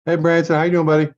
Hey Branson, how you doing, buddy?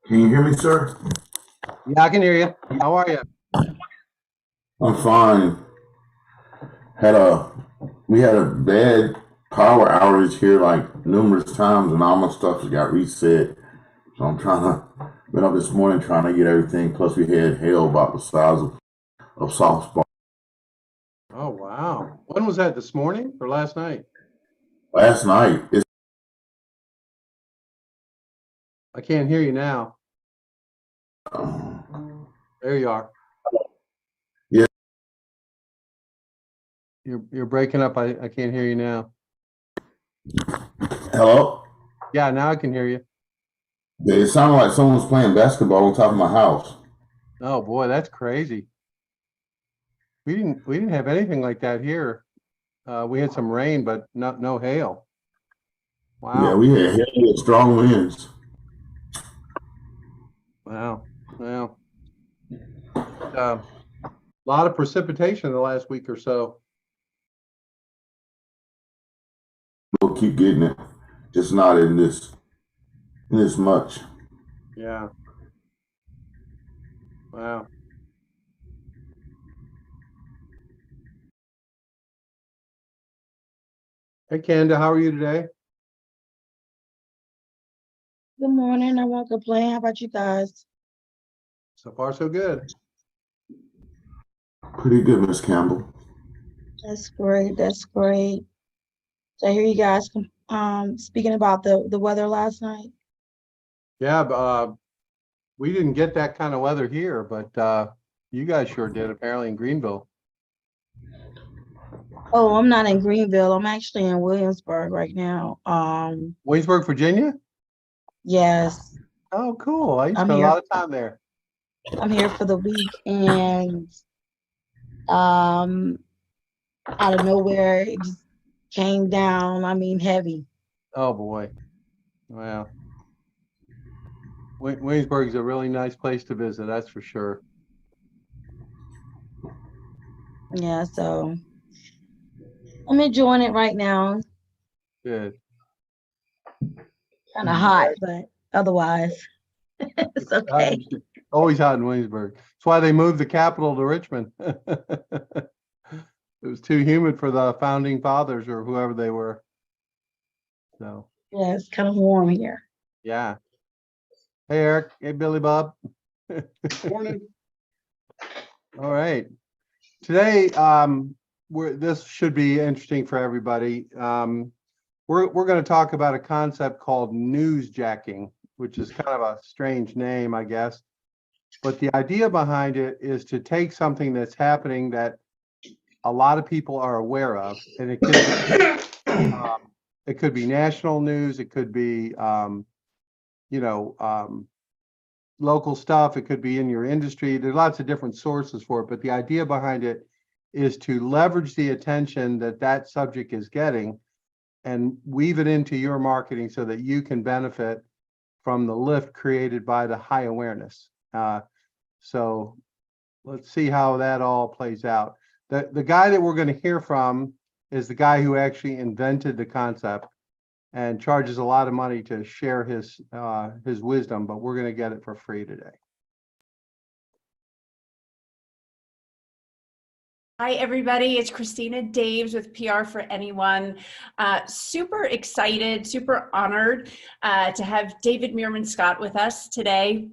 Can you hear me, sir? Yeah, I can hear you. How are you? I'm fine. Had a we had a bad power outage here like numerous times, and all my stuff has got reset. So I'm trying to been up this morning trying to get everything. Plus, we had hail about the size of softball Oh, wow. When was that? This morning or last night? last night. It's I can't hear you now. um, There you are. yeah. You're breaking up. I can't hear you now. Hello. Yeah, now I can hear you. It sounded like someone was playing basketball on top of my house. Oh boy, that's crazy. We didn't have anything like that here. We had some rain, but no hail. Yeah, Wow. we had hail with strong winds. Wow. Wow. A lot of precipitation in the last week or so. We'll keep getting it, just not in this much. Yeah. Wow. Hey Kenda, how are you today? Good morning. I won't complain. How about you guys? So far, so good. Pretty good, Miss Campbell. That's great. That's great. So I hear you guys speaking about the weather last night. Yeah, we didn't get that kind of weather here, but you guys sure did, apparently in Greenville. Oh, I'm not in Greenville. I'm actually in Williamsburg right now. Williamsburg, Virginia? Yes, Oh, cool. I I'm spent a here. lot of time there. I'm here for the week, and um, out of nowhere, it just came down. I mean, heavy. Oh boy. Wow. Williamsburg is a really nice place to visit, that's for sure. Yeah, so I'm enjoying it right now. Good. Kind of hot, but otherwise, it's okay. Always hot in Williamsburg. That's why they moved the capital to Richmond. It was too humid for the founding fathers or whoever they were. So, Yeah, it's kind of warm here. yeah. Hey, Eric. Hey, Billy Bob. Morning. All right. Today, this should be interesting for everybody. We're going to talk about a concept called newsjacking, which is kind of a strange name, I guess. But the idea behind it is to take something that's happening that a lot of people are aware of, and it gives It could be national news. It could be, you know, local stuff. It could be in your industry. There's lots of different sources for it, but the idea behind it is to leverage the attention that that subject is getting and weave it into your marketing so that you can benefit from the lift created by the high awareness. So let's see how that all plays out. The guy that we're going to hear from is the guy who actually invented the concept and charges a lot of money to share his wisdom, but we're going to get it for free today. Hi, everybody. It's Christina Daves with PR for Anyone. Super excited, super honored to have David Meerman Scott with us today.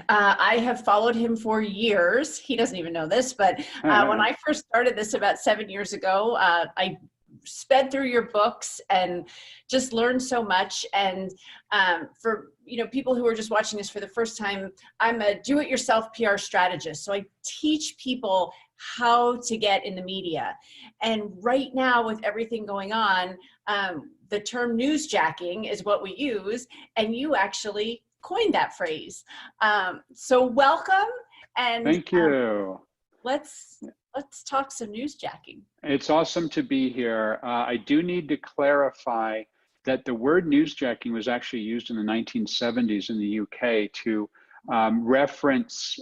I have followed him for years. He doesn't even know this, but when I first started this about 7 years ago, I sped through your books and just learned so much. And for people who are just watching this for the first time, I'm a do-it-yourself PR strategist. So I teach people how to get in the media. And right now, with everything going on, the term newsjacking is what we use, and you actually coined that phrase. So welcome, and thank you. Let's talk some newsjacking. It's awesome to be here. I do need to clarify that the word newsjacking was actually used in the 1970s in the UK to reference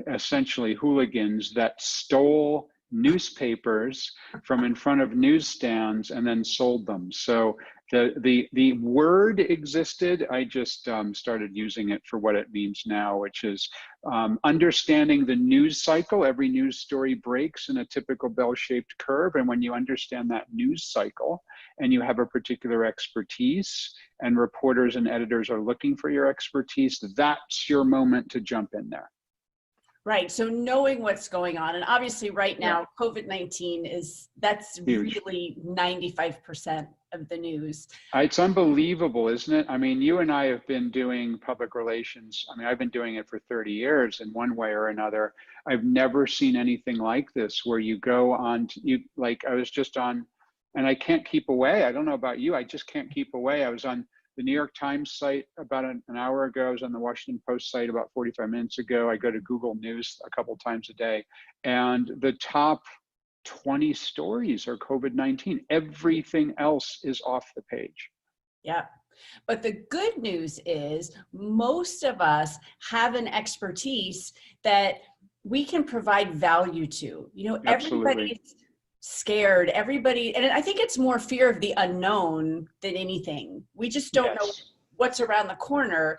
essentially hooligans that stole newspapers from in front of newsstands and then sold them. So the word existed. I just started using it for what it means now, which is understanding the news cycle. Every news story breaks in a typical bell-shaped curve, and when you understand that news cycle and you have a particular expertise and reporters and editors are looking for your expertise, that's your moment to jump in there. Right. So knowing what's going on, and obviously right now, COVID-19 that's huge. Really 95% of the news. It's unbelievable, isn't it? I mean, you and I have been doing public relations. I mean, I've been doing it for 30 years in one way or another. I've never seen anything like this where you go on, I was just on, and I can't keep away. I don't know about you. I just can't keep away. I was on the New York Times site about an hour ago. I was on the Washington Post site about 45 minutes ago. I go to Google News a couple times a day, and the top 20 stories are COVID-19. Everything else is off the page. Yeah. But the good news is most of us have an expertise that we can provide value to. Absolutely. Everybody's scared, and I think it's more fear of the unknown than anything. We just don't know what's around the corner.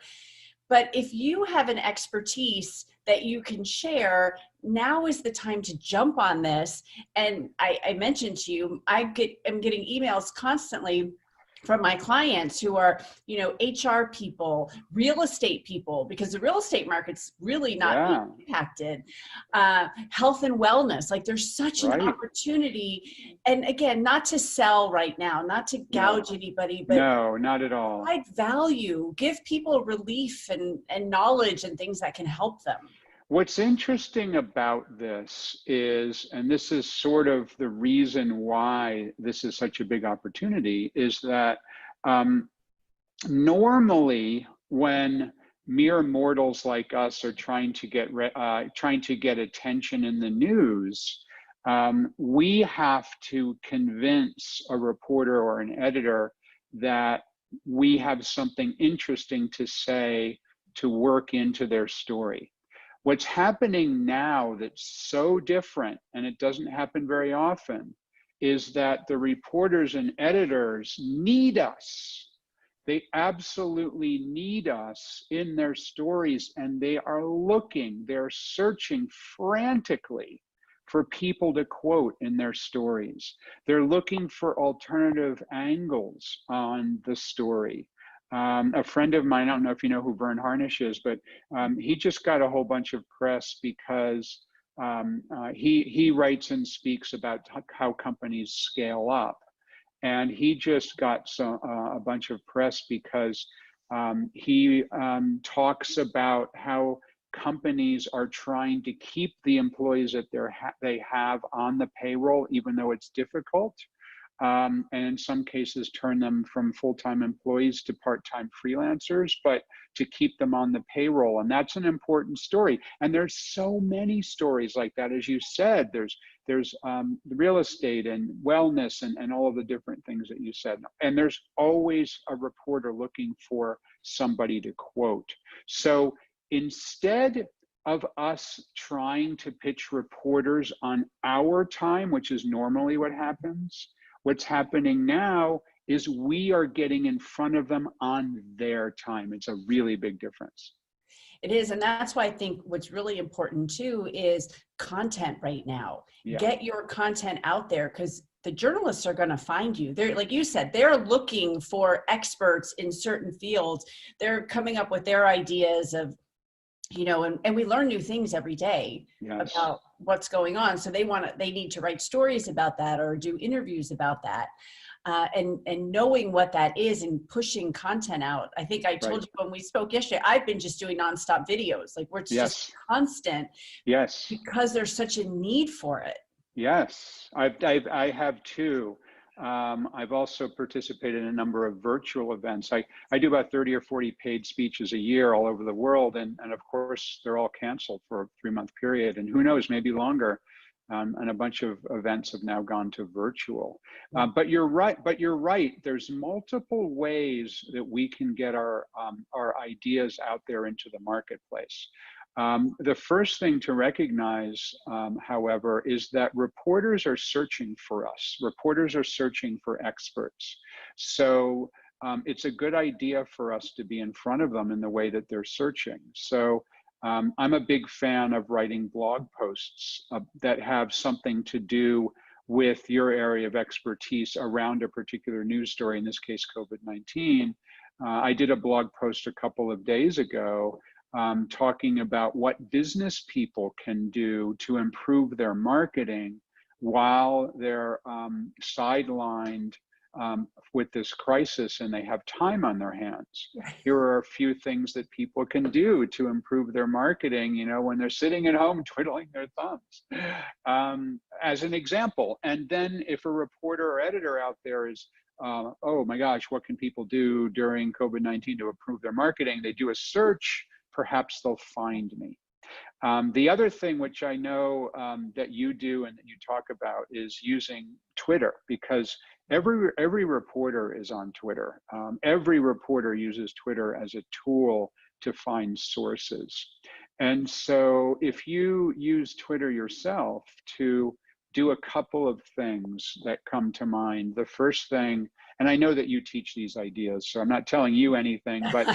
But if you have an expertise that you can share, now is the time to jump on this. And I mentioned to you, I'm getting emails constantly from my clients who are, HR people, real estate people, because the real estate market's really not being impacted. Health and wellness, like there's such an opportunity. And again, not to sell right now, not to gouge anybody, but no, not at all. Provide value, give people relief and knowledge and things that can help them. What's interesting about this is, and this is sort of the reason why this is such a big opportunity, is that normally when mere mortals like us are trying to get attention in the news, we have to convince a reporter or an editor that we have something interesting to say to work into their story. What's happening now that's so different, and it doesn't happen very often, is that the reporters and editors need us. They absolutely need us in their stories, and they're searching frantically for people to quote in their stories. They're looking for alternative angles on the story. A friend of mine, I don't know if you know who Vern Harnish is, but he just got a whole bunch of press because he writes and speaks about how companies scale up. And he just got a bunch of press because he talks about how companies are trying to keep the employees that they have on the payroll, even though it's difficult. and in some cases turn them from full-time employees to part-time freelancers, but to keep them on the payroll. And that's an important story. And there's so many stories like that. As you said, there's real estate and wellness and all of the different things that you said. And there's always a reporter looking for somebody to quote. So instead of us trying to pitch reporters on our time, which is normally what happens, what's happening now is we are getting in front of them on their time. It's a really big difference. It is, and that's why I think what's really important too is content right now. Yeah. Get your content out there, because the journalists are going to find you. They're, like you said, they're looking for experts in certain fields. They're coming up with their ideas of, you know, and we learn new things every day. Yes. About what's going on. So they need to write stories about that or do interviews about that. And knowing what that is and pushing content out. I think I told you when we spoke yesterday, I've been just doing nonstop videos, like where it's just constant. Yes. Because there's such a need for it. Yes, I have too. I've also participated in a number of virtual events. I do about 30 or 40 paid speeches a year all over the world. And of course, they're all canceled for a 3-month period. And who knows, maybe longer. And a bunch of events have now gone to virtual. But you're right. There's multiple ways that we can get our ideas out there into the marketplace. The first thing to recognize, however, is that reporters are searching for us. Reporters are searching for experts. So it's a good idea for us to be in front of them in the way that they're searching. So I'm a big fan of writing blog posts that have something to do with your area of expertise around a particular news story, in this case, COVID-19. I did a blog post a couple of days ago talking about what business people can do to improve their marketing while they're sidelined with this crisis and they have time on their hands. Here are a few things that people can do to improve their marketing, you know, when they're sitting at home twiddling their thumbs, as an example. And then if a reporter or editor out there is, oh my gosh, what can people do during COVID-19 to improve their marketing? They do a search, perhaps they'll find me. The other thing which I know that you do and that you talk about is using Twitter, because every reporter is on Twitter. Every reporter uses Twitter as a tool to find sources. And so if you use Twitter yourself to do a couple of things that come to mind, the first thing, and I know that you teach these ideas, so I'm not telling you anything, but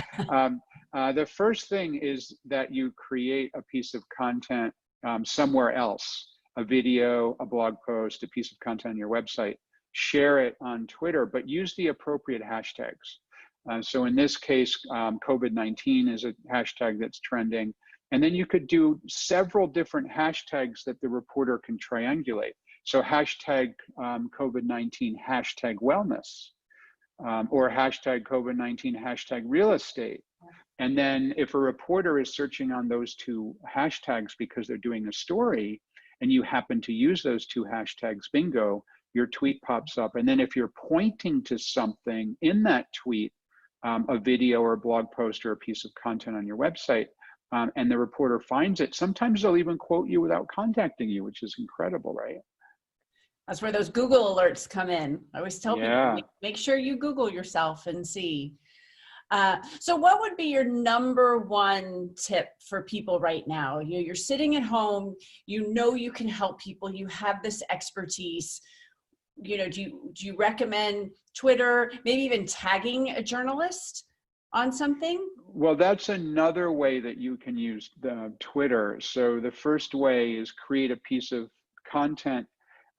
the first thing is that you create a piece of content somewhere else, a video, a blog post, a piece of content on your website, share it on Twitter, but use the appropriate hashtags. So in this case, COVID-19 is a hashtag that's trending. And then you could do several different hashtags that the reporter can triangulate. So hashtag COVID-19, hashtag wellness, or hashtag COVID-19, hashtag real estate. And then if a reporter is searching on those two hashtags because they're doing a story and you happen to use those two hashtags, bingo, your tweet pops up. And then if you're pointing to something in that tweet, a video or a blog post or a piece of content on your website, and the reporter finds it, sometimes they'll even quote you without contacting you, which is incredible, right? That's where those Google alerts come in. I always tell people, make sure you Google yourself and see. So what would be your number one tip for people right now? You know, you're sitting at home, you know you can help people, you have this expertise. You know, do you recommend Twitter, maybe even tagging a journalist on something? Well, that's another way that you can use the Twitter. So the first way is create a piece of content,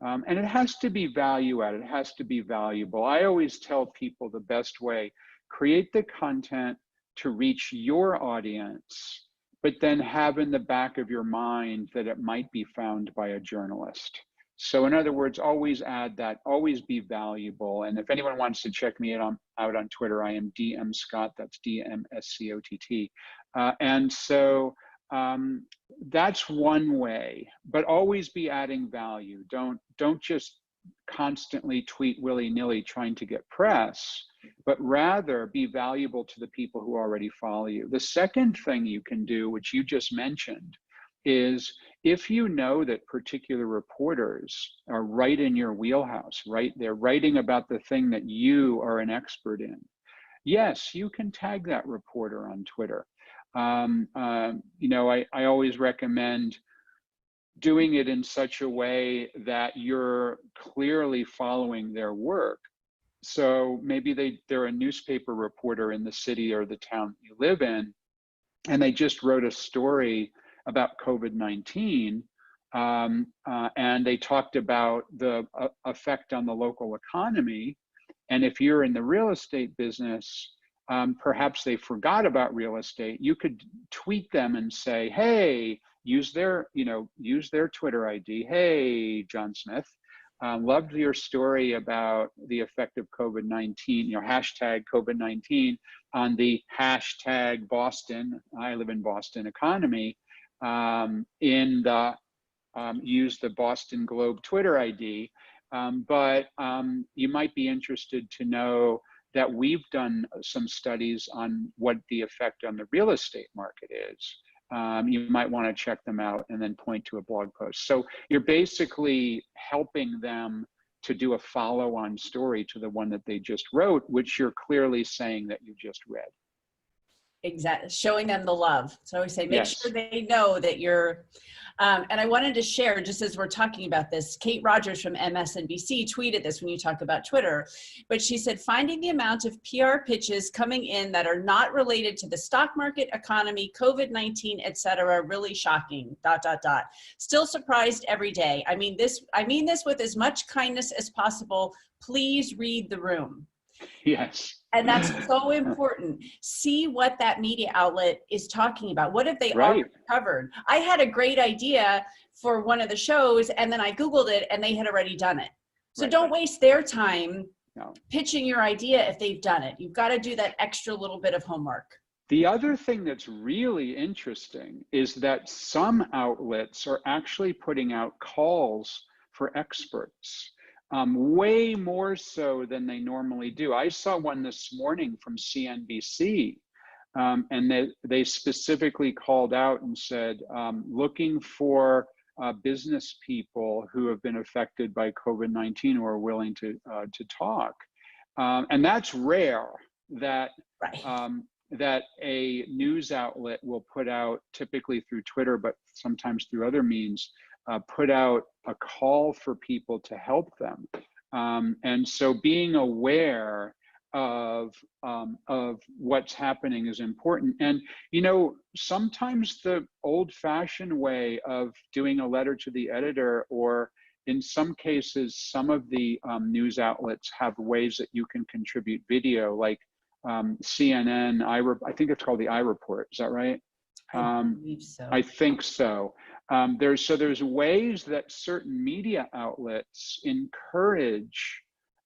and it has to be value added. It has to be valuable. I always tell people the best way: create the content to reach your audience, but then have in the back of your mind that it might be found by a journalist. So in other words, always add that, always be valuable. And if anyone wants to check me out on Twitter, I am DM Scott, that's DMSCOTT. And so that's one way, but always be adding value. Don't just constantly tweet willy-nilly trying to get press, but rather be valuable to the people who already follow you. The second thing you can do, which you just mentioned, is if you know that particular reporters are right in your wheelhouse, right? They're writing about the thing that you are an expert in. Yes, you can tag that reporter on Twitter. You know, I always recommend doing it in such a way that you're clearly following their work. So maybe they're a newspaper reporter in the city or the town you live in, and they just wrote a story about COVID-19, and they talked about the effect on the local economy. And if you're in the real estate business, perhaps they forgot about real estate. You could tweet them and say, hey, use their Twitter ID. Hey, John Smith, loved your story about the effect of COVID-19, hashtag COVID-19 on the hashtag Boston, I live in Boston economy, use the Boston Globe Twitter ID. But you might be interested to know that we've done some studies on what the effect on the real estate market is. You might want to check them out and then point to a blog post. So you're basically helping them to do a follow-on story to the one that they just wrote, which you're clearly saying that you just read. Exactly, showing them the love. So I always say, make Yes. sure they know that you're, and I wanted to share, just as we're talking about this, Kate Rogers from MSNBC tweeted this when you talk about Twitter, but she said, finding the amount of PR pitches coming in that are not related to the stock market, economy, COVID-19, et cetera, really shocking, ... Still surprised every day. I mean this with as much kindness as possible. Please read the room. Yes. And that's so important. See what that media outlet is talking about. What have they Right. already covered? I had a great idea for one of the shows, and then I Googled it, and they had already done it. So Right. don't waste their time No. pitching your idea if they've done it. You've got to do that extra little bit of homework. The other thing that's really interesting is that some outlets are actually putting out calls for experts. Way more so than they normally do. I saw one this morning from CNBC, and they specifically called out and said, looking for business people who have been affected by COVID-19 who are willing to talk. And that's rare that, Right. that a news outlet will put out, typically through Twitter, but sometimes through other means, put out a call for people to help them. And so being aware of what's happening is important. And, sometimes the old-fashioned way of doing a letter to the editor, or in some cases, some of the news outlets have ways that you can contribute video, like CNN, I think it's called the iReport. Is that right? I believe so. I think so. There's ways that certain media outlets encourage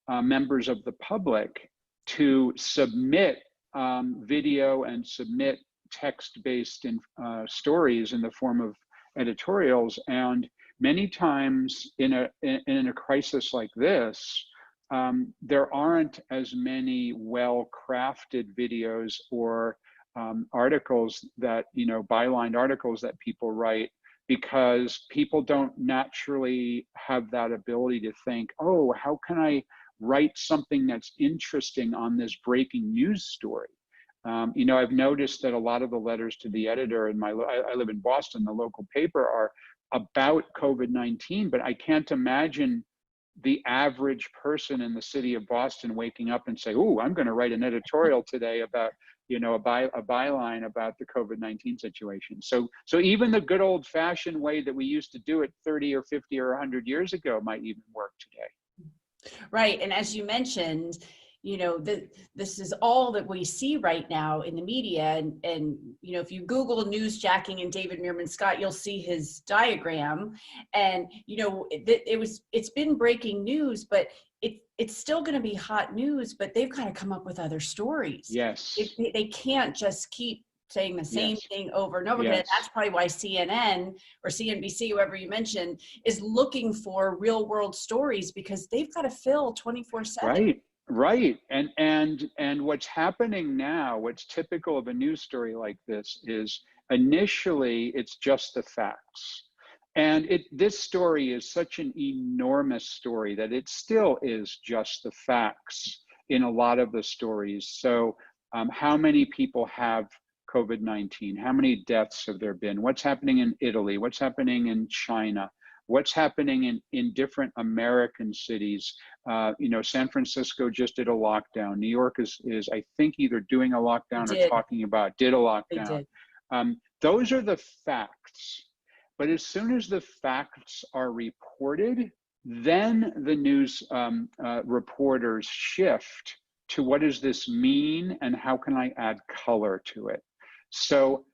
members of the public to submit video and submit text-based stories in the form of editorials. And many times in a crisis like this, there aren't as many well-crafted videos or articles that, bylined articles that people write, because people don't naturally have that ability to think, oh, how can I write something that's interesting on this breaking news story? I've noticed that a lot of the letters to the editor in I live in Boston, the local paper, are about COVID-19, but I can't imagine the average person in the city of Boston waking up and say, oh, I'm going to write an editorial today about, a byline about the COVID-19 situation. So even the good old fashioned way that we used to do it 30 or 50 or 100 years ago might even work today. Right. And as you mentioned, this is all that we see right now in the media. And if you Google newsjacking and David Meerman Scott, you'll see his diagram. And, it's been breaking news, but it's still going to be hot news, but they've got to come up with other stories. Yes. They can't just keep saying the same Yes. thing over and over again. And Yes. that's probably why CNN or CNBC, whoever you mentioned, is looking for real world stories, because they've got to fill 24/7. Right. And what's happening now, what's typical of a news story like this is initially it's just the facts. And this story is such an enormous story that it still is just the facts in a lot of the stories. So how many people have COVID-19? How many deaths have there been? What's happening in Italy? What's happening in China? What's happening in different American cities? San Francisco just did a lockdown. New York is I think either doing a lockdown or talking about did a lockdown. Those are the facts. But as soon as the facts are reported, then the news reporters shift to what does this mean and how can I add color to it? So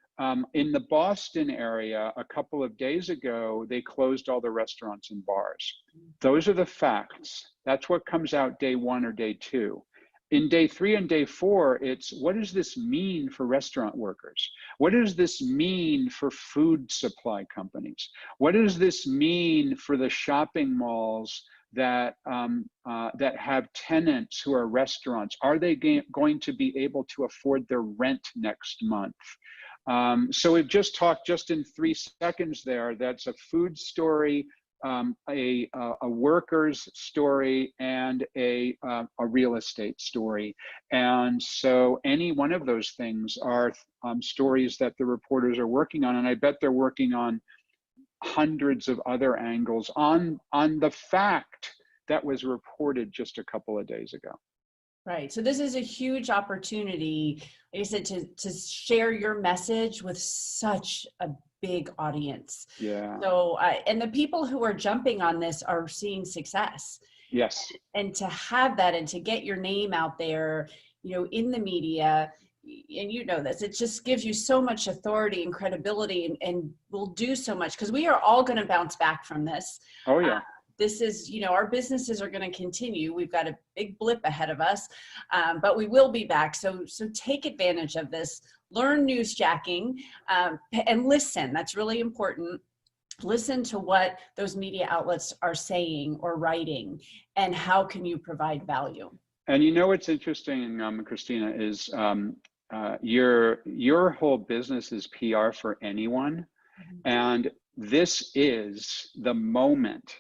in the Boston area, a couple of days ago, they closed all the restaurants and bars. Those are the facts. That's what comes out day 1 or day 2. In day 3 and day 4, it's what does this mean for restaurant workers? What does this mean for food supply companies? What does this mean for the shopping malls that that have tenants who are restaurants? Are they going to be able to afford their rent next month? So we've just talked just in 3 seconds there. That's a food story, a worker's story, and a real estate story. And so any one of those things are stories that the reporters are working on. And I bet they're working on hundreds of other angles on the fact that was reported just a couple of days ago. Right. So this is a huge opportunity, like I said, to share your message with such a big audience. Yeah. So, and the people who are jumping on this are seeing success. Yes. And to have that and to get your name out there, in the media, and this, it just gives you so much authority and credibility, and will do so much, because we are all going to bounce back from this. Oh, yeah. This is, our businesses are going to continue. We've got a big blip ahead of us, but we will be back. So take advantage of this. Learn newsjacking, and listen. That's really important. Listen to what those media outlets are saying or writing, and how can you provide value. And what's interesting, Christina, is your whole business is PR for anyone, and this is the moment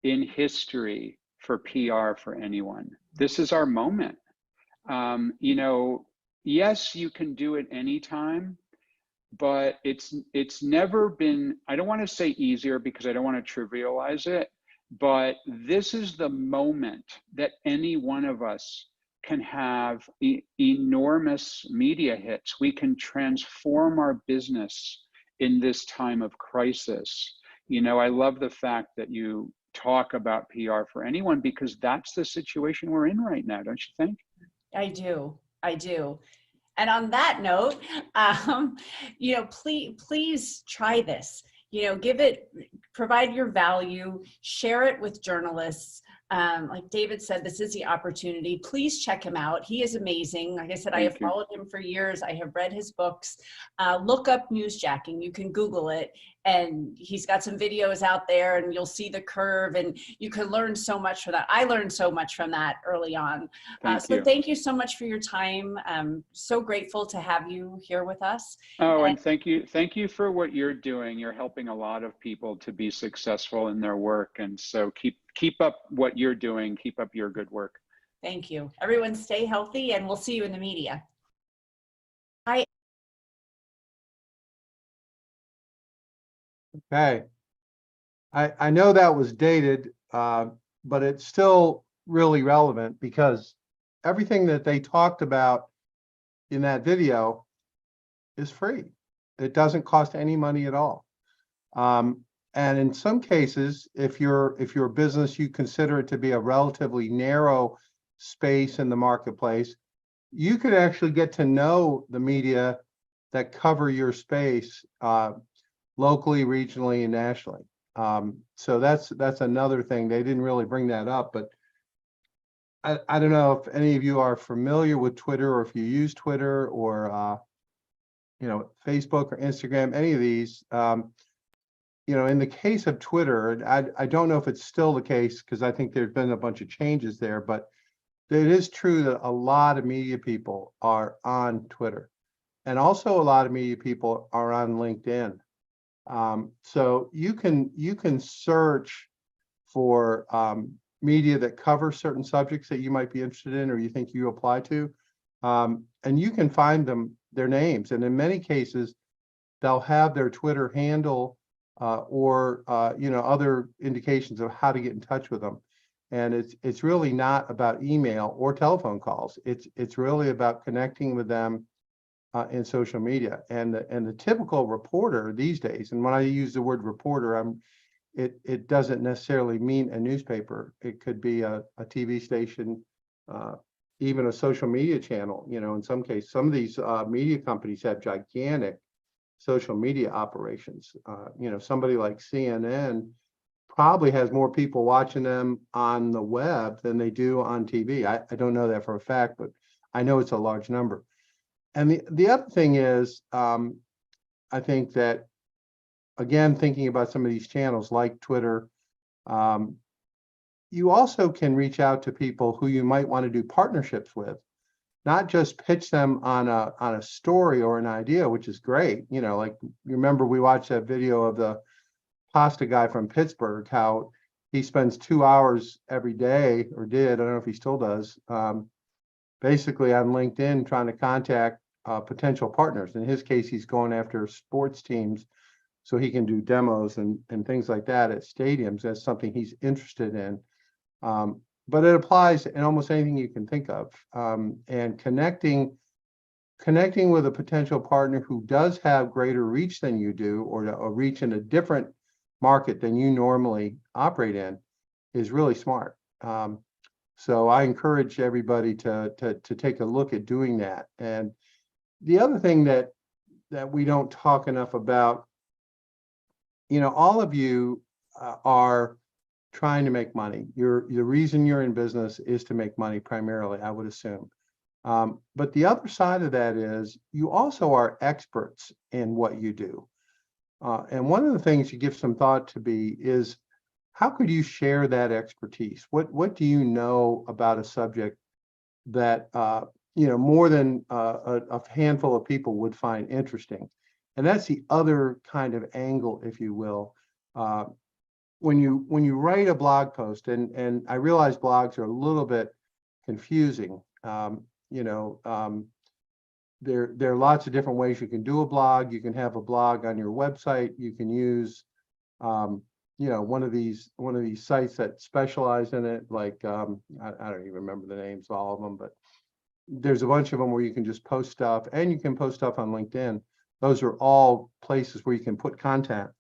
in history for PR for anyone. This is our moment. Yes, you can do it anytime, but it's never been, I don't want to say easier because I don't want to trivialize it, but this is the moment that any one of us can have enormous media hits. We can transform our business in this time of crisis. I love the fact that you talk about PR for anyone, because that's the situation we're in right now, don't you think? I do. And on that note, please try this. Provide your value, share it with journalists. Like David said, this is the opportunity. Please check him out. He is amazing. Like I said, I have followed him for years. I have read his books. Look up Newsjacking. You can Google it. And he's got some videos out there, and you'll see the curve, and you can learn so much from that. I learned so much from that early on. Thank you so much for your time. I'm so grateful to have you here with us. Oh, and thank you for what you're doing. You're helping a lot of people to be successful in their work. And so keep up what you're doing. Keep up your good work. Thank you. Everyone stay healthy, and we'll see you in the media. Okay. I know that was dated, but it's still really relevant, because everything that they talked about in that video is free. It doesn't cost any money at all. And in some cases, if you're a business, you consider it to be a relatively narrow space in the marketplace, you could actually get to know the media that cover your space locally, regionally, and nationally. So that's another thing. They didn't really bring that up, but I don't know if any of you are familiar with Twitter, or if you use Twitter, or Facebook or Instagram, any of these, in the case of Twitter, and I don't know if it's still the case because I think there's been a bunch of changes there, but it is true that a lot of media people are on Twitter. And also a lot of media people are on LinkedIn. So you can search for media that cover certain subjects that you might be interested in or you think you apply to. And you can find their names. And in many cases, they'll have their Twitter handle or other indications of how to get in touch with them. And it's really not about email or telephone calls. It's really about connecting with them in social media. And the typical reporter these days, and when I use the word reporter, it doesn't necessarily mean a newspaper. It could be a TV station, even a social media channel. In some cases, some of these media companies have gigantic social media operations. Somebody like CNN probably has more people watching them on the web than they do on TV. I don't know that for a fact, but I know it's a large number. And the other thing is, I think that, again, thinking about some of these channels like Twitter, you also can reach out to people who you might want to do partnerships with, not just pitch them on a story or an idea, which is great. Like, you remember we watched that video of the pasta guy from Pittsburgh, how he spends 2 hours every day, or did, I don't know if he still does, basically on LinkedIn trying to contact potential partners. In his case, he's going after sports teams so he can do demos and things like that at stadiums. That's something he's interested in. But it applies in almost anything you can think of. And connecting with a potential partner who does have greater reach than you do, or reach in a different market than you normally operate in, is really smart. So I encourage everybody to take a look at doing that. And the other thing that we don't talk enough about, all of you are trying to make money. The reason you're in business is to make money primarily, I would assume. But the other side of that is you also are experts in what you do. And one of the things you give some thought to is, how could you share that expertise? What do you know about a subject that more than a handful of people would find interesting? And that's the other kind of angle, if you will. When you write a blog post, and I realize blogs are a little bit confusing. There are lots of different ways you can do a blog. You can have a blog on your website. You can use one of these sites that specialize in it, like I don't even remember the names of all of them, but there's a bunch of them where you can just post stuff, and you can post stuff on LinkedIn. Those are all places where you can put content.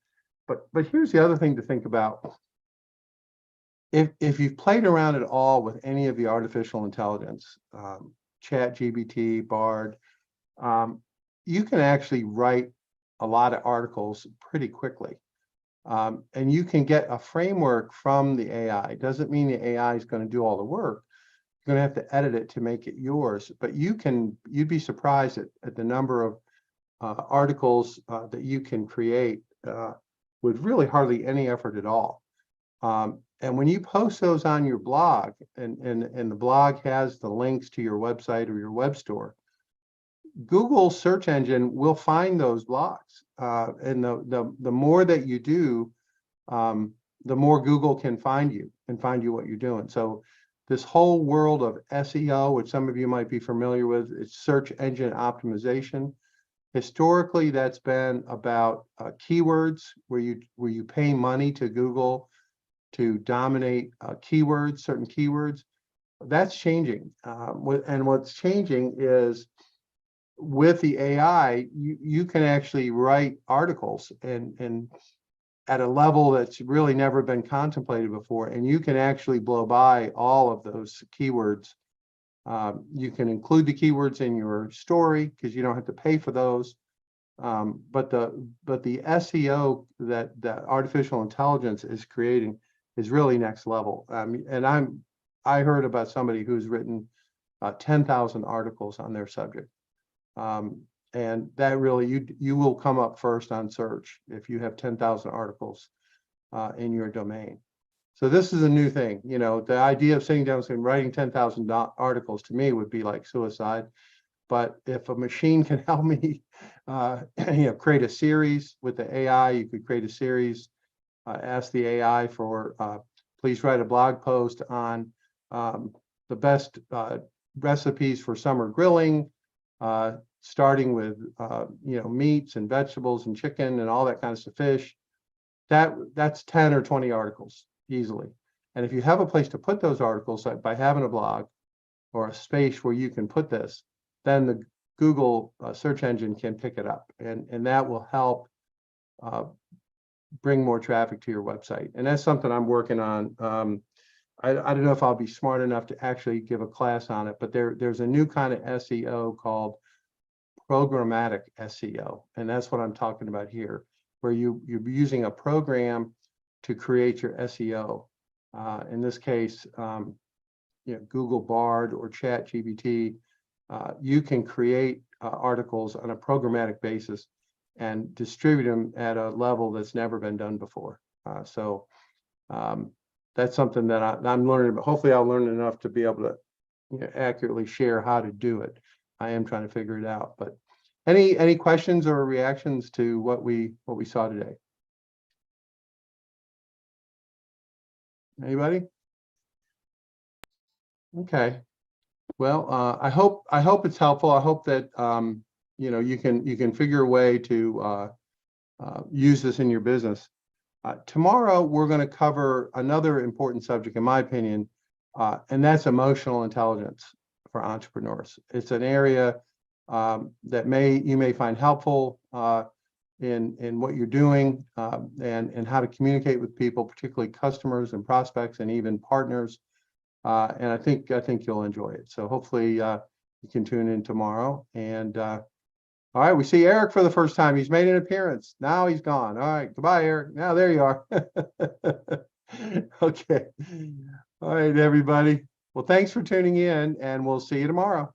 But here's the other thing to think about. If you've played around at all with any of the artificial intelligence, ChatGPT, Bard, you can actually write a lot of articles pretty quickly. And you can get a framework from the AI. Doesn't mean the AI is going to do all the work. You're going to have to edit it to make it yours. But you'd be surprised at the number of articles that you can create with really hardly any effort at all. And when you post those on your blog, and the blog has the links to your website or your web store, Google search engine will find those blogs. And the more that you do, the more Google can find you and find you what you're doing. So this whole world of SEO, which some of you might be familiar with, it's search engine optimization. Historically, that's been about keywords, where you pay money to Google to dominate keywords, certain keywords. That's changing. And what's changing is, with the AI, you can actually write articles and at a level that's really never been contemplated before, and you can actually blow by all of those keywords. You can include the keywords in your story because you don't have to pay for those. But the SEO that artificial intelligence is creating is really next level. And I heard about somebody who's written 10,000 articles on their subject. And that really, you will come up first on search if you have 10,000 articles in your domain. So this is a new thing. You know, the idea of sitting down and writing 10,000 articles to me would be like suicide. But if a machine can help me, create a series with the AI, you could create a series, ask the AI for, please write a blog post on the best recipes for summer grilling, starting with, meats and vegetables and chicken and all that kind of stuff, fish. That's 10 or 20 articles easily. And if you have a place to put those articles, like by having a blog or a space where you can put this, then the Google search engine can pick it up, and that will help bring more traffic to your website. And that's something I'm working on. I don't know if I'll be smart enough to actually give a class on it, but there's a new kind of SEO called programmatic SEO, and that's what I'm talking about here, where you're using a program to create your SEO. In this case, Google Bard or ChatGPT. You can create articles on a programmatic basis and distribute them at a level that's never been done before. So that's something that I'm learning, but hopefully I'll learn enough to be able to accurately share how to do it. I am trying to figure it out. But any questions or reactions to what we saw today? Anybody? Okay. Well, I hope it's helpful. I hope that you can figure a way to use this in your business. Tomorrow we're going to cover another important subject, in my opinion, and that's emotional intelligence for entrepreneurs. It's an area that you may find helpful in what you're doing, and how to communicate with people, particularly customers and prospects and even partners. And I think you'll enjoy it. So hopefully you can tune in tomorrow. And all right, we see Eric for the first time. He's made an appearance. Now he's gone. All right, goodbye, Eric. Now there you are. Okay. All right, everybody. Well, thanks for tuning in, and we'll see you tomorrow.